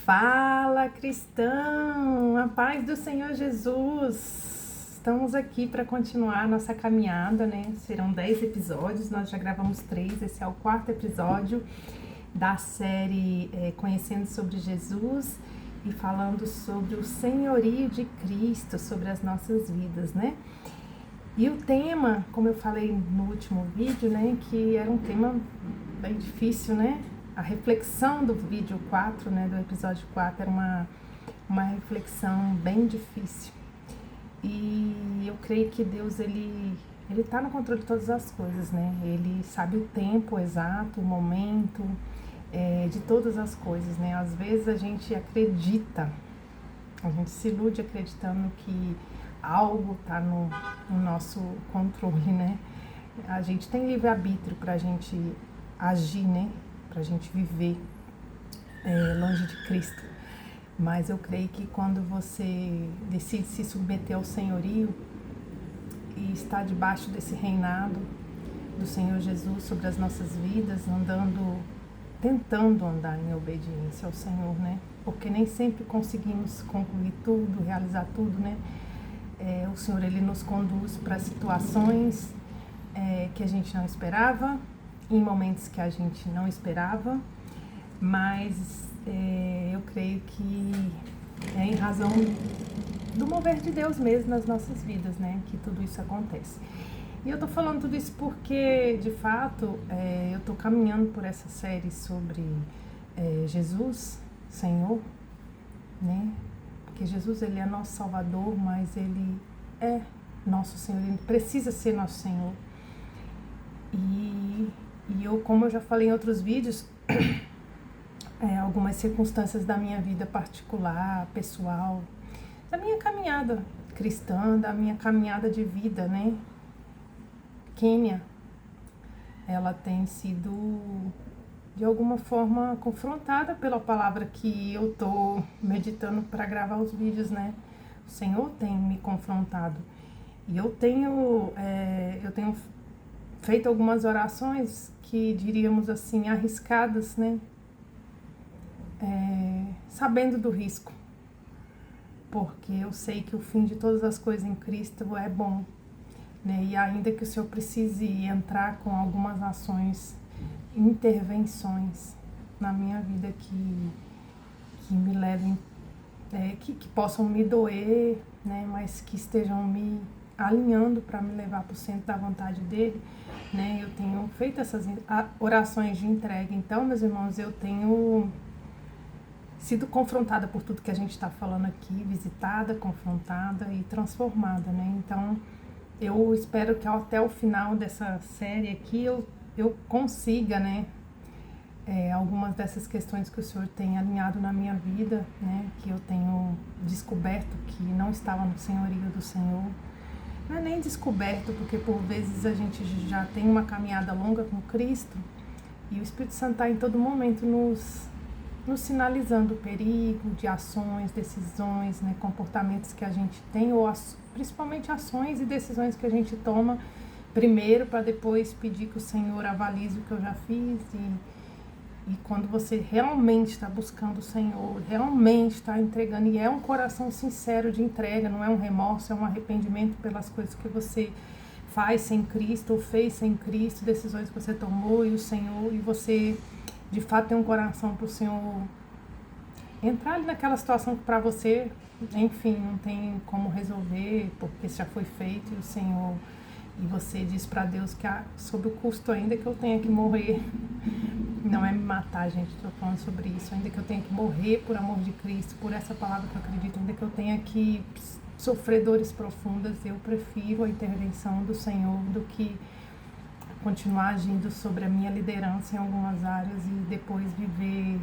Fala, cristão! A paz do Senhor Jesus! Estamos aqui para continuar nossa caminhada, né? Serão 10 episódios, nós já gravamos 3, esse é o 4º episódio da série Conhecendo sobre Jesus e falando sobre o senhorio de Cristo sobre as nossas vidas, né? E o tema, como eu falei no último vídeo, né, que era um tema bem difícil, né? A reflexão do vídeo 4, né, do episódio 4, era uma reflexão bem difícil. E eu creio que Deus, ele tá no controle de todas as coisas, né? Ele sabe o tempo exato, o momento de todas as coisas, né? Às vezes a gente acredita, a gente se ilude acreditando que algo tá no nosso controle, né? A gente tem livre-arbítrio pra gente agir, né? Pra gente viver longe de Cristo. Mas eu creio que quando você decide se submeter ao senhorio e estar debaixo desse reinado do Senhor Jesus sobre as nossas vidas, tentando andar em obediência ao Senhor, né? Porque nem sempre conseguimos concluir tudo, realizar tudo, né? O Senhor, Ele nos conduz para situações que a gente não esperava, em momentos que a gente não esperava, mas eu creio que é em razão do mover de Deus mesmo nas nossas vidas, né, que tudo isso acontece. E eu tô falando tudo isso porque, de fato, eu tô caminhando por essa série sobre Jesus, Senhor, né, porque Jesus, Ele é nosso Salvador, mas Ele é nosso Senhor, Ele precisa ser nosso Senhor. E eu, como eu já falei em outros vídeos, algumas circunstâncias da minha vida particular, pessoal, da minha caminhada cristã, da minha caminhada de vida, né? Quênia, ela tem sido, de alguma forma, confrontada pela palavra que eu tô meditando para gravar os vídeos, né? O Senhor tem me confrontado. E eu tenho feito algumas orações que, diríamos assim, arriscadas, né? Sabendo do risco, porque eu sei que o fim de todas as coisas em Cristo é bom, né? E ainda que o Senhor precise entrar com algumas ações, intervenções na minha vida que me levem, que possam me doer, né? Mas que estejam me alinhando para me levar para o centro da vontade dele, né? Eu tenho feito essas orações de entrega. Então, meus irmãos, eu tenho sido confrontada por tudo que a gente está falando aqui, visitada, confrontada e transformada, né? Então, eu espero que até o final dessa série aqui eu consiga, né? Algumas dessas questões que o Senhor tem alinhado na minha vida, né? Que eu tenho descoberto que não estava no senhorio do Senhor. Não é nem descoberto, porque por vezes a gente já tem uma caminhada longa com Cristo e o Espírito Santo está em todo momento nos sinalizando o perigo de ações, decisões, né, comportamentos que a gente tem, ou principalmente ações e decisões que a gente toma primeiro para depois pedir que o Senhor avalize o que eu já fiz. E quando você realmente está buscando o Senhor, realmente está entregando, e é um coração sincero de entrega, não é um remorso, é um arrependimento pelas coisas que você faz sem Cristo, ou fez sem Cristo, decisões que você tomou, e o Senhor, e você de fato tem um coração para o Senhor entrar ali naquela situação que para você, enfim, não tem como resolver, porque já foi feito, e o Senhor, e você diz para Deus que sob o custo ainda que eu tenha que morrer, não é me matar, gente, estou falando sobre isso, ainda que eu tenha que morrer por amor de Cristo, por essa palavra que eu acredito, ainda que eu tenha que sofrer dores profundas, eu prefiro a intervenção do Senhor do que continuar agindo sobre a minha liderança em algumas áreas e depois viver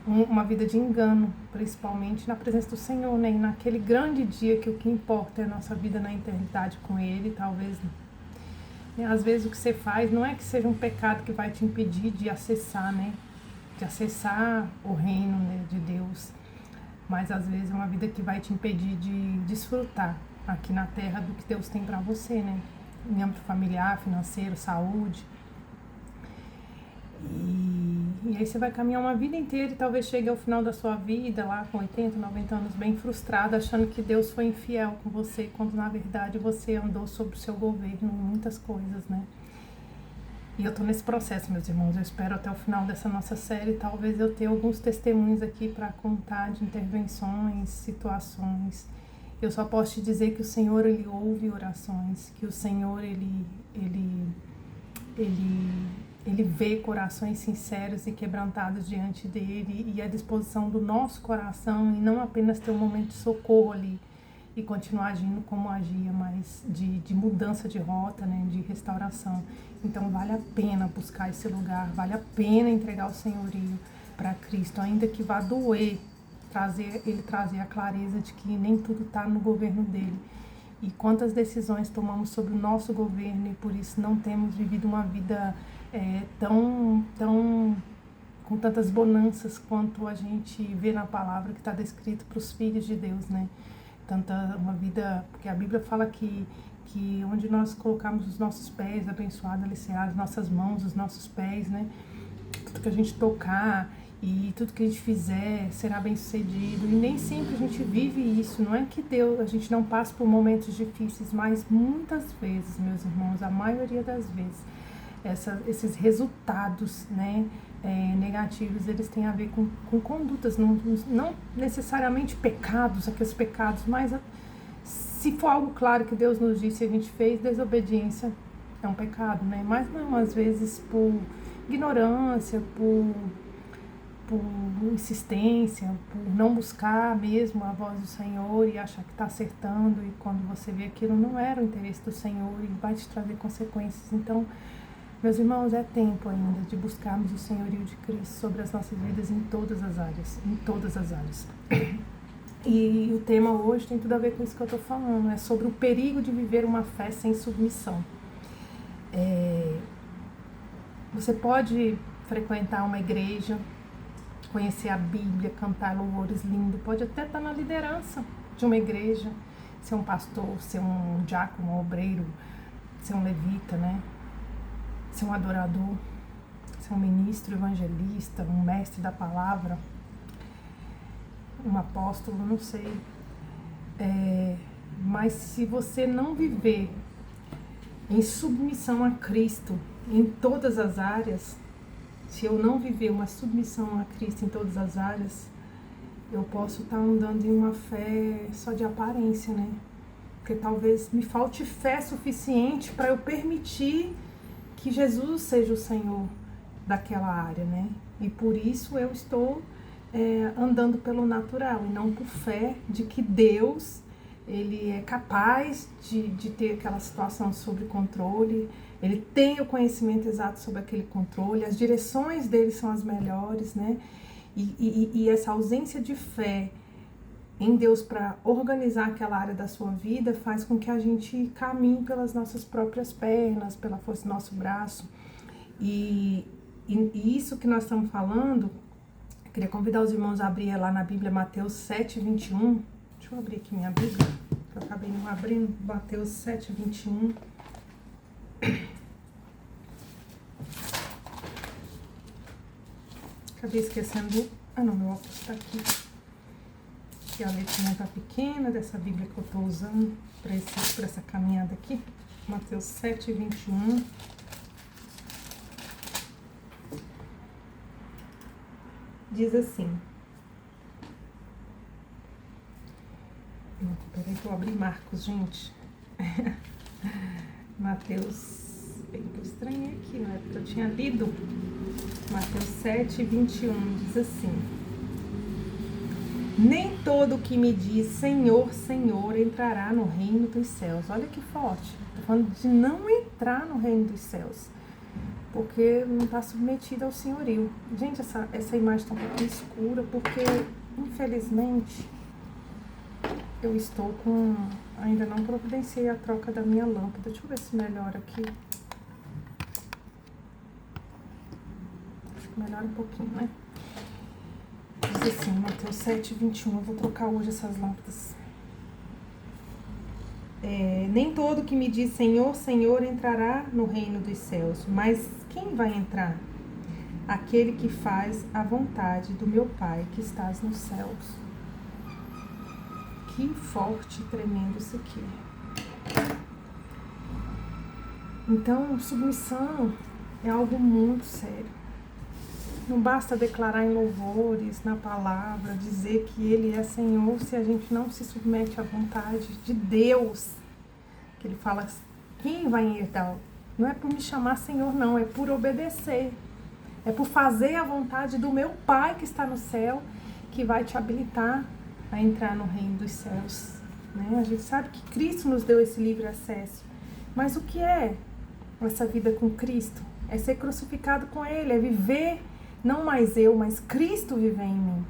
uma vida de engano, principalmente na presença do Senhor, né? E naquele grande dia que o que importa é a nossa vida na eternidade com Ele, talvez, né? Às vezes o que você faz não é que seja um pecado que vai te impedir de acessar, né? De acessar o reino, né, de Deus, mas às vezes é uma vida que vai te impedir de desfrutar aqui na terra do que Deus tem para você, né? Em âmbito familiar, financeiro, saúde. E E aí você vai caminhar uma vida inteira e talvez chegue ao final da sua vida, lá com 80, 90 anos, bem frustrado, achando que Deus foi infiel com você, quando na verdade você andou sob o seu governo em muitas coisas, né? E eu tô nesse processo, meus irmãos. Eu espero até o final dessa nossa série, talvez eu tenha alguns testemunhos aqui para contar de intervenções, situações. Eu só posso te dizer que o Senhor, Ele ouve orações, que o Senhor, Ele vê corações sinceros e quebrantados diante dele, e a disposição do nosso coração, e não apenas ter um momento de socorro ali e continuar agindo como agia, mas de mudança de rota, né, de restauração. Então vale a pena buscar esse lugar, vale a pena entregar o senhorio para Cristo, ainda que vá doer, ele trazer a clareza de que nem tudo está no governo dele. E quantas decisões tomamos sobre o nosso governo e por isso não temos vivido uma vida tão com tantas bonanças quanto a gente vê na palavra que está descrito para os filhos de Deus, né? Uma vida, porque a Bíblia fala que onde nós colocamos os nossos pés, abençoado, alicerado, as nossas mãos, os nossos pés, né? Tudo que a gente tocar e tudo que a gente fizer será bem sucedido. E nem sempre a gente vive isso. Não é que a gente não passa por momentos difíceis, mas muitas vezes, meus irmãos, a maioria das vezes, esses resultados, né, negativos, eles têm a ver com condutas, não necessariamente pecados, aqueles pecados, mas se for algo claro que Deus nos disse e a gente fez, desobediência é um pecado, né? Mas não, às vezes por ignorância, por insistência, por não buscar mesmo a voz do Senhor e achar que está acertando, e quando você vê aquilo não era o interesse do Senhor e vai te trazer consequências. Então, meus irmãos, é tempo ainda de buscarmos o senhorio de Cristo sobre as nossas vidas em todas as áreas, E o tema hoje tem tudo a ver com isso que eu estou falando, é sobre o perigo de viver uma fé sem submissão. Você pode frequentar uma igreja, conhecer a Bíblia, cantar louvores lindos, pode até estar na liderança de uma igreja, ser um pastor, ser um diácono, um obreiro, ser um levita, né? Ser um adorador, ser um ministro, evangelista, um mestre da palavra, um apóstolo, não sei. Mas se você não viver em submissão a Cristo em todas as áreas, se eu não viver uma submissão a Cristo em todas as áreas, eu posso estar andando em uma fé só de aparência, né? Porque talvez me falte fé suficiente para eu permitir que Jesus seja o Senhor daquela área, né? E por isso eu estou andando pelo natural e não por fé de que Deus, Ele é capaz de ter aquela situação sob controle, Ele tem o conhecimento exato sobre aquele controle, as direções dele são as melhores, né? E essa ausência de fé em Deus para organizar aquela área da sua vida faz com que a gente caminhe pelas nossas próprias pernas, pela força do nosso braço. E isso que nós estamos falando, eu queria convidar os irmãos a abrir lá na Bíblia Mateus 7:21. Deixa eu abrir aqui minha Bíblia, que eu acabei não abrindo. Mateus 7:21. Acabei esquecendo. Não, meu óculos está aqui. E a letrinha tá pequena dessa Bíblia que eu tô usando para essa caminhada aqui. Mateus 7:21. Diz assim. Peraí que eu abri Marcos, gente. Mateus. Bem que eu estranhei aqui, na época eu tinha lido. Mateus 7:21 diz assim: nem todo que me diz Senhor, Senhor entrará no reino dos céus. Olha que forte. Estou falando de não entrar no reino dos céus, porque não está submetido ao senhorio. Gente, essa imagem está um pouquinho escura, porque infelizmente eu estou com... ainda não providenciei a troca da minha lâmpada. Deixa eu ver se melhora aqui. Acho que melhora um pouquinho, né? Diz assim, Mateus 7:21, eu vou trocar hoje essas lâmpadas. Nem todo que me diz Senhor, Senhor entrará no reino dos céus, mas quem vai entrar? aquele que faz a vontade do meu Pai que estás nos céus. Que forte e tremendo isso aqui. Então, submissão é algo muito sério. Não basta declarar em louvores, na palavra, dizer que Ele é Senhor se a gente não se submete à vontade de Deus. Que Ele fala, quem vai herdar? Não é por me chamar Senhor, não, é por obedecer. É por fazer a vontade do meu Pai que está no céu, que vai te habilitar a entrar no reino dos céus. Né? A gente sabe que Cristo nos deu esse livre acesso. Mas o que é essa vida com Cristo? É ser crucificado com Ele, é viver, não mais eu, mas Cristo viver em mim.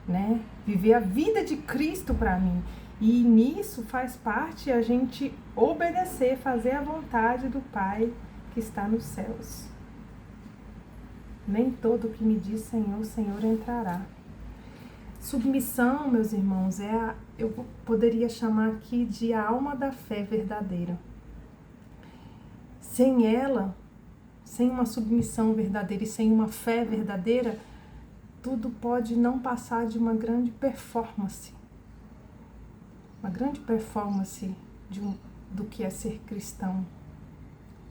Né? Viver a vida de Cristo para mim. E nisso faz parte a gente obedecer, fazer a vontade do Pai que está nos céus. Nem todo que me diz Senhor, Senhor entrará. Submissão, meus irmãos, eu poderia chamar aqui de a alma da fé verdadeira. Sem ela, sem uma submissão verdadeira e sem uma fé verdadeira, tudo pode não passar de uma grande performance. Uma grande performance do que é ser cristão.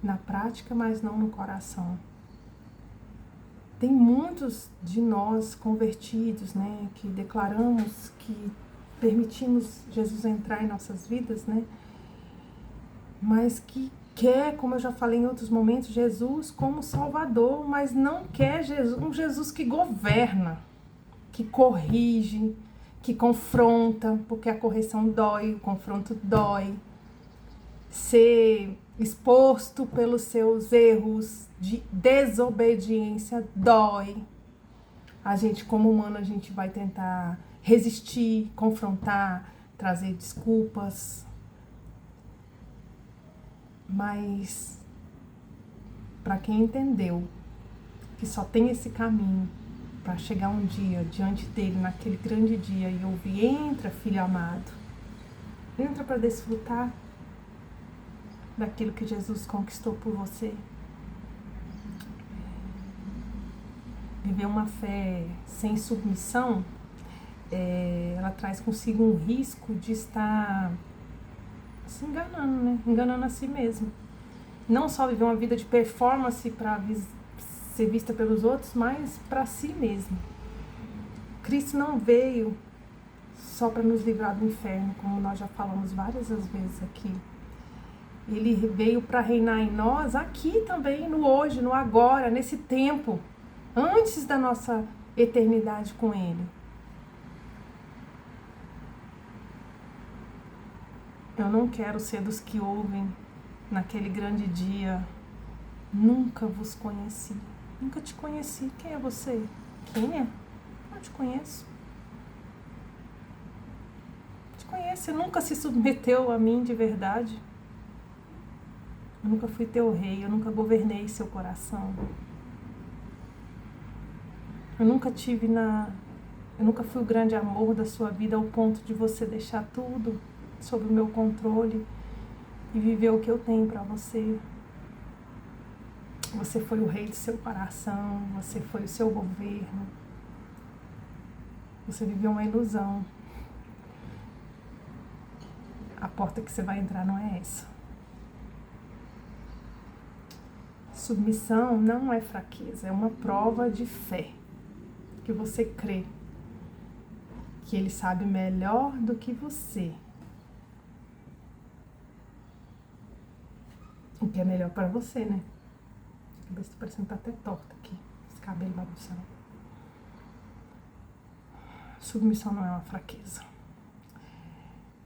Na prática, mas não no coração. Tem muitos de nós convertidos, né, que declaramos que permitimos Jesus entrar em nossas vidas, né, mas que quer, como eu já falei em outros momentos, Jesus como Salvador, mas não quer um Jesus que governa, que corrige, que confronta, porque a correção dói, o confronto dói. Ser exposto pelos seus erros de desobediência dói. A gente, como humano, a gente vai tentar resistir, confrontar, trazer desculpas. Mas para quem entendeu que só tem esse caminho para chegar um dia diante dele, naquele grande dia, e ouvir, entra, filho amado, entra para desfrutar daquilo que Jesus conquistou por você. Viver uma fé sem submissão, ela traz consigo um risco de estar se enganando, né? Enganando a si mesmo. Não só viver uma vida de performance para ser vista pelos outros, mas para si mesmo. Cristo não veio só para nos livrar do inferno, como nós já falamos várias vezes aqui. Ele veio para reinar em nós aqui também, no hoje, no agora, nesse tempo, antes da nossa eternidade com Ele. Eu não quero ser dos que ouvem naquele grande dia, nunca vos conheci, nunca te conheci. Quem é você? Quem é? Não te conheço. Te conheço, você nunca se submeteu a mim de verdade. Eu nunca fui teu rei, eu nunca governei seu coração. Eu nunca fui o grande amor da sua vida ao ponto de você deixar tudo sob o meu controle e viver o que eu tenho para você. Você foi o rei do seu coração, você foi o seu governo. Você viveu uma ilusão. A porta que você vai entrar não é essa. Submissão não é fraqueza, é uma prova de fé. Que você crê que Ele sabe melhor do que você o que é melhor para você, né? A cabeça tá parecendo que tá até torta aqui, esse cabelo bagunçado. Submissão não é uma fraqueza.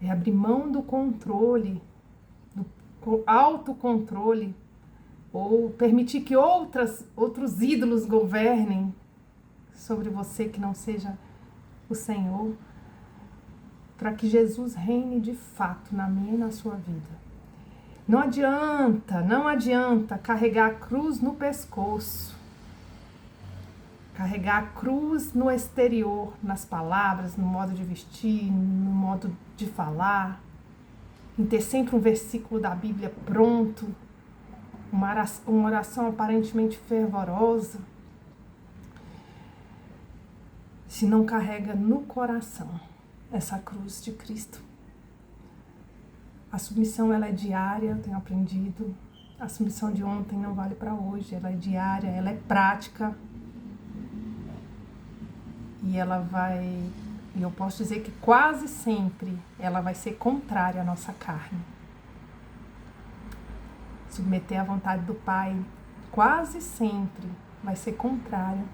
É abrir mão do controle, do autocontrole, ou permitir que outros ídolos governem sobre você que não seja o Senhor, para que Jesus reine de fato na minha e na sua vida. Não adianta carregar a cruz no pescoço, carregar a cruz no exterior, nas palavras, no modo de vestir, no modo de falar, em ter sempre um versículo da Bíblia pronto, uma oração aparentemente fervorosa, se não carrega no coração essa cruz de Cristo. A submissão, ela é diária, eu tenho aprendido. A submissão de ontem não vale para hoje, ela é diária, ela é prática. E eu posso dizer que quase sempre ela vai ser contrária à nossa carne. Submeter à vontade do Pai quase sempre vai ser contrária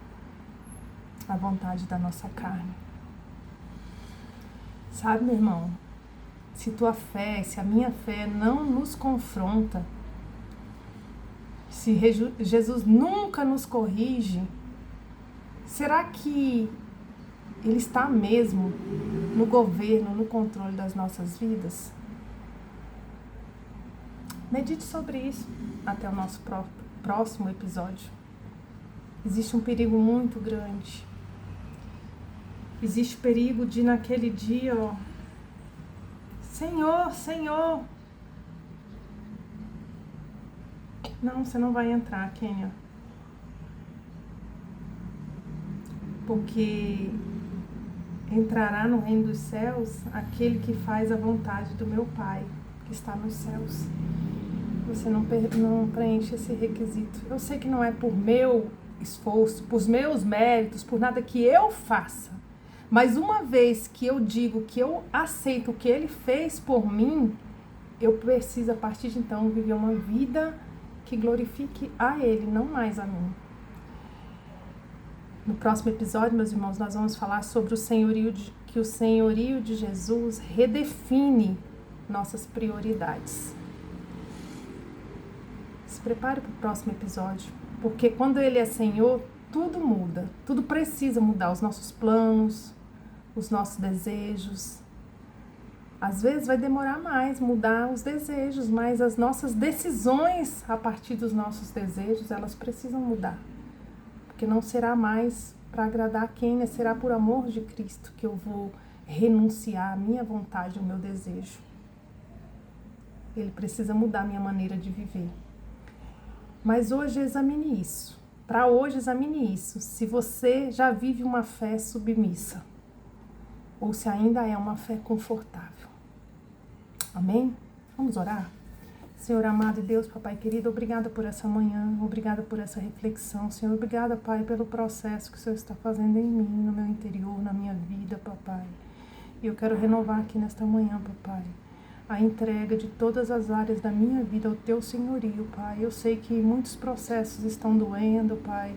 à vontade da nossa carne. Sabe, meu irmão, se a minha fé não nos confronta, se Jesus nunca nos corrige, será que Ele está mesmo no governo, no controle das nossas vidas? Medite sobre isso até o nosso próximo episódio. Existe um perigo muito grande. Existe o perigo de naquele dia, Senhor, Senhor. Não, você não vai entrar, Kênia. Porque entrará no reino dos céus aquele que faz a vontade do meu Pai, que está nos céus. Você não preenche esse requisito. Eu sei que não é por meu esforço, por meus méritos, por nada que eu faça. Mas uma vez que eu digo que eu aceito o que Ele fez por mim, eu preciso, a partir de então, viver uma vida que glorifique a Ele, não mais a mim. No próximo episódio, meus irmãos, nós vamos falar sobre o senhorio de Jesus redefine nossas prioridades. Se prepare para o próximo episódio, porque quando Ele é Senhor, tudo muda, tudo precisa mudar, os nossos planos, os nossos desejos. Às vezes vai demorar mais mudar os desejos, mas as nossas decisões a partir dos nossos desejos, elas precisam mudar. Porque não será mais para agradar quem, será por amor de Cristo que eu vou renunciar à minha vontade, ao meu desejo. Ele precisa mudar a minha maneira de viver. Mas hoje examine isso. Para hoje examine isso. Se você já vive uma fé submissa ou se ainda é uma fé confortável. Amém? Vamos orar? Senhor amado Deus, papai querido, obrigada por essa manhã, obrigada por essa reflexão, Senhor, obrigada, Pai, pelo processo que o Senhor está fazendo em mim, no meu interior, na minha vida, papai. E eu quero renovar aqui nesta manhã, papai, a entrega de todas as áreas da minha vida ao teu senhorio, Pai. Eu sei que muitos processos estão doendo, Pai,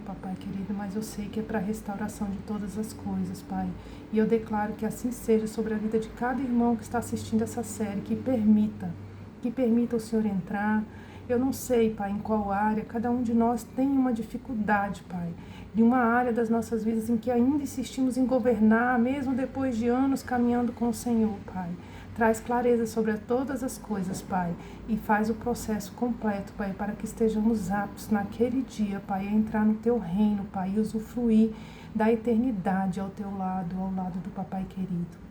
papai querido, mas eu sei que é para a restauração de todas as coisas, Pai. E eu declaro que assim seja sobre a vida de cada irmão que está assistindo essa série, que permita o Senhor entrar. Eu não sei, Pai, em qual área, cada um de nós tem uma dificuldade, Pai, de uma área das nossas vidas em que ainda insistimos em governar, mesmo depois de anos caminhando com o Senhor, Pai. Traz clareza sobre todas as coisas, Pai, e faz o processo completo, Pai, para que estejamos aptos naquele dia, Pai, a entrar no Teu reino, Pai, e usufruir da eternidade ao Teu lado, ao lado do Papai querido.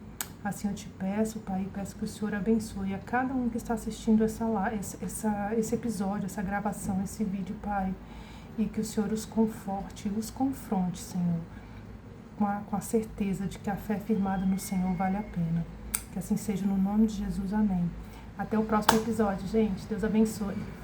Assim eu te peço, Pai, e peço que o Senhor abençoe a cada um que está assistindo esse episódio, essa gravação, esse vídeo, Pai, e que o Senhor os conforte e os confronte, Senhor, com a certeza de que a fé firmada no Senhor vale a pena. Que assim seja no nome de Jesus, amém. Até o próximo episódio, gente. Deus abençoe.